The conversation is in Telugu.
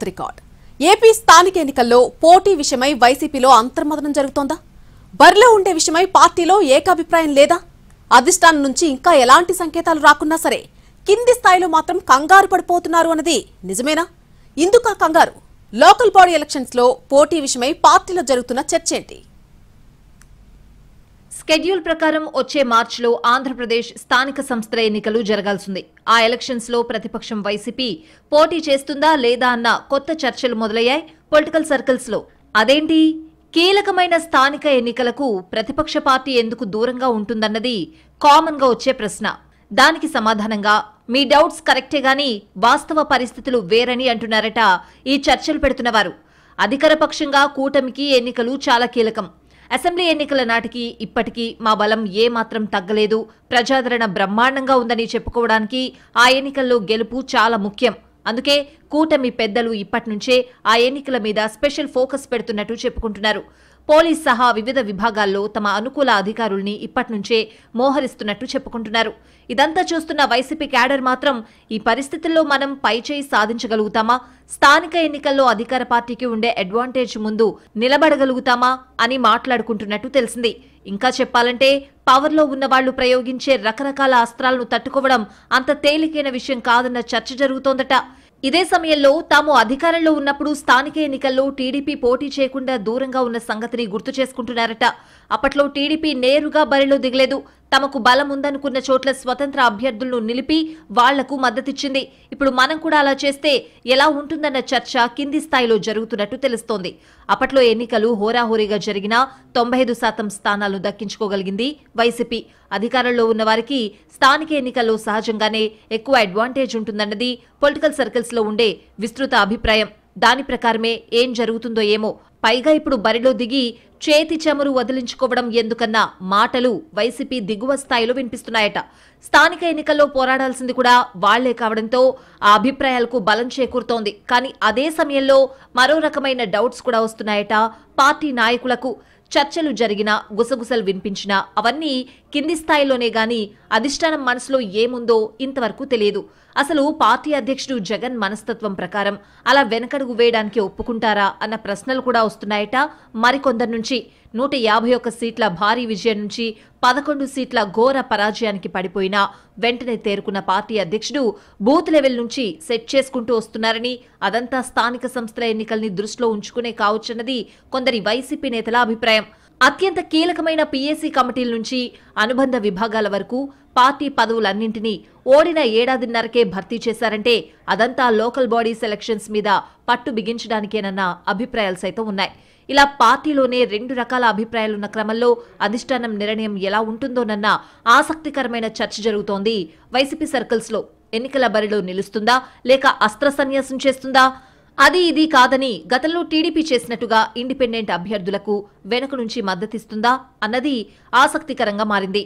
Of the record. ఏపీ స్థానిక ఎన్నికల్లో పోటీ విషయమై వైసీపీలో అంతర్మదనం జరుగుతోందా? బరిలో ఉండే విషయమై పార్టీలో ఏకాభిప్రాయం లేదా? అధిష్టానం నుంచి ఇంకా ఎలాంటి సంకేతాలు రాకున్నా సరే కింది స్థాయిలో మాత్రం కంగారు పడిపోతున్నారు అన్నది నిజమేనా? ఇందుక కంగారు. లోకల్ బాడీ ఎలక్షన్స్ లో పోటీ విషయమై పార్టీలో జరుగుతున్న చర్చ ఏంటి? షెడ్యూల్ ప్రకారం వచ్చే మార్చిలో ఆంధ్రప్రదేశ్ స్థానిక సంస్థల ఎన్నికలు జరగాల్సింది. ఆ ఎలక్షన్స్ లో ప్రతిపక్షం వైసీపీ పోటీ చేస్తుందా లేదా అన్న కొత్త చర్చలు మొదలయ్యాయి పొలిటికల్ సర్కిల్స్ లో. అదేంటి, కీలకమైన స్థానిక ఎన్నికలకు ప్రతిపక్ష పార్టీ ఎందుకు దూరంగా ఉంటుందన్నది కామన్ గా వచ్చే ప్రశ్న. దానికి సమాధానంగా మీ డౌట్స్ కరెక్టే గాని వాస్తవ పరిస్థితులు వేరని అంటున్నారట ఈ చర్చలు పెడుతున్నవారు. అధికార పక్షంగా కూటమికి ఎన్నికలు చాలా కీలకం. అసెంబ్లీ ఎన్నికల నాటికి ఇప్పటికీ మా బలం ఏమాత్రం తగ్గలేదు, ప్రజాదరణ బ్రహ్మాండంగా ఉందని చెప్పుకోవడానికి ఆ ఎన్నికల్లో గెలుపు చాలా ముఖ్యం. అందుకే కూటమి పెద్దలు ఇప్పటినుంచే ఆ ఎన్నికల మీద స్పెషల్ ఫోకస్ పెడుతున్నట్టు చెప్పుకుంటున్నారు. పోలీస్ సహా వివిధ విభాగాల్లో తమ అనుకూల అధికారుల్ని ఇప్పటినుంచే మోహరిస్తున్నట్టు చెప్పుకుంటున్నారు. ఇదంతా చూస్తున్న వైసీపీ క్యాడర్ మాత్రం ఈ పరిస్థితుల్లో మనం పైచేయి సాధించగలుగుతామా, స్థానిక ఎన్నికల్లో అధికార పార్టీకి ఉండే అడ్వాంటేజ్ ముందు నిలబడగలుగుతామా అని మాట్లాడుకుంటున్నట్టు తెలిసింది. ఇంకా చెప్పాలంటే పవర్లో ఉన్నవాళ్లు ప్రయోగించే రకరకాల అస్త్రాలను తట్టుకోవడం అంత తేలికైన విషయం కాదన్న చర్చ జరుగుతోందట. ఇదే సమయంలో తాము అధికారంలో ఉన్నప్పుడు స్థానిక ఎన్నికల్లో టీడీపీ పోటీ చేయకుండా దూరంగా ఉన్న సంగతిని గుర్తు చేసుకుంటున్నారట. అప్పట్లో టీడీపీ నేరుగా బరిలో దిగలేదు. తమకు బలం ఉందనుకున్న చోట్ల స్వతంత్ర అభ్యర్థులను నిలిపి వాళ్లకు మద్దతిచ్చింది. ఇప్పుడు మనం కూడా అలా చేస్తే ఎలా ఉంటుందన్న చర్చ కింది స్థాయిలో జరుగుతున్నట్టు తెలుస్తోంది. అప్పట్లో ఎన్నికలు హోరాహోరీగా జరిగినా 95% స్థానాలను దక్కించుకోగలిగింది వైసీపీ. అధికారంలో ఉన్న వారికి స్థానిక ఎన్నికల్లో సహజంగానే ఎక్కువ అడ్వాంటేజ్ ఉంటుందన్నది పొలిటికల్ సర్కిల్స్ లో ఉండే విస్తృత అభిప్రాయం. దాని ప్రకారమే ఏం జరుగుతుందో ఏమో. పైగా ఇప్పుడు బరిలో దిగి చేతి చమురు వదిలించుకోవడం ఎందుకన్న మాటలు వైసీపీ దిగువ స్థాయిలో వినిపిస్తున్నాయట. స్థానిక ఎన్నికల్లో పోరాడాల్సింది కూడా వాళ్లే కావడంతో ఆ అభిప్రాయాలకు బలం చేకూరుతోంది. కానీ అదే సమయంలో మరో రకమైన డౌట్స్ కూడా వస్తున్నాయట పార్టీ నాయకులకు. చర్చలు జరిగినా, గుసగుసలు వినిపించినా అవన్నీ కింది స్థాయిలోనే గాని అధిష్టానం మనసులో ఏముందో ఇంతవరకు తెలియదు. అసలు పార్టీ అధ్యక్షుడు జగన్ మనస్తత్వం ప్రకారం అలా వెనకడుగు వేయడానికి ఒప్పుకుంటారా అన్న ప్రశ్నలు కూడా వస్తున్నాయట మరికొందరి నుంచి. 151 సీట్ల భారీ విజయం నుంచి 11 సీట్ల ఘోర పరాజయానికి పడిపోయినా వెంటనే తేరుకున్న పార్టీ అధ్యక్షుడు బూత్ లెవెల్ నుంచి సెట్ చేసుకుంటూ వస్తున్నారని, అదంతా స్థానిక సంస్థల ఎన్నికల్ని దృష్టిలో ఉంచుకునే కావచ్చన్నది కొందరి వైసీపీ నేతల అభిప్రాయం. అత్యంత కీలకమైన పీఏసీ కమిటీల నుంచి అనుబంధ విభాగాల వరకు పార్టీ పదవులన్నింటినీ ఓడిన ఏడాదిన్నరకే భర్తీ చేశారంటే అదంతా లోకల్ బాడీ సెలక్షన్స్ మీద పట్టు బిగించడానికేనన్న అభిప్రాయాలు సైతం ఉన్నాయి. ఇలా పార్టీలోనే 2 రకాల అభిప్రాయాలున్న క్రమంలో అధిష్టానం నిర్ణయం ఎలా ఉంటుందోనన్న ఆసక్తికరమైన చర్చ జరుగుతోంది వైసీపీ సర్కిల్స్ లో. ఎన్నికల బరిలో నిలుస్తుందా లేక అస్త్ర సన్యాసం చేస్తుందా? అది ఇది కాదని గతంలో టీడీపీ చేసినట్టుగా ఇండిపెండెంట్ అభ్యర్థులకు వెనుక నుంచి మద్దతిస్తుందా అన్నది ఆసక్తికరంగా మారింది.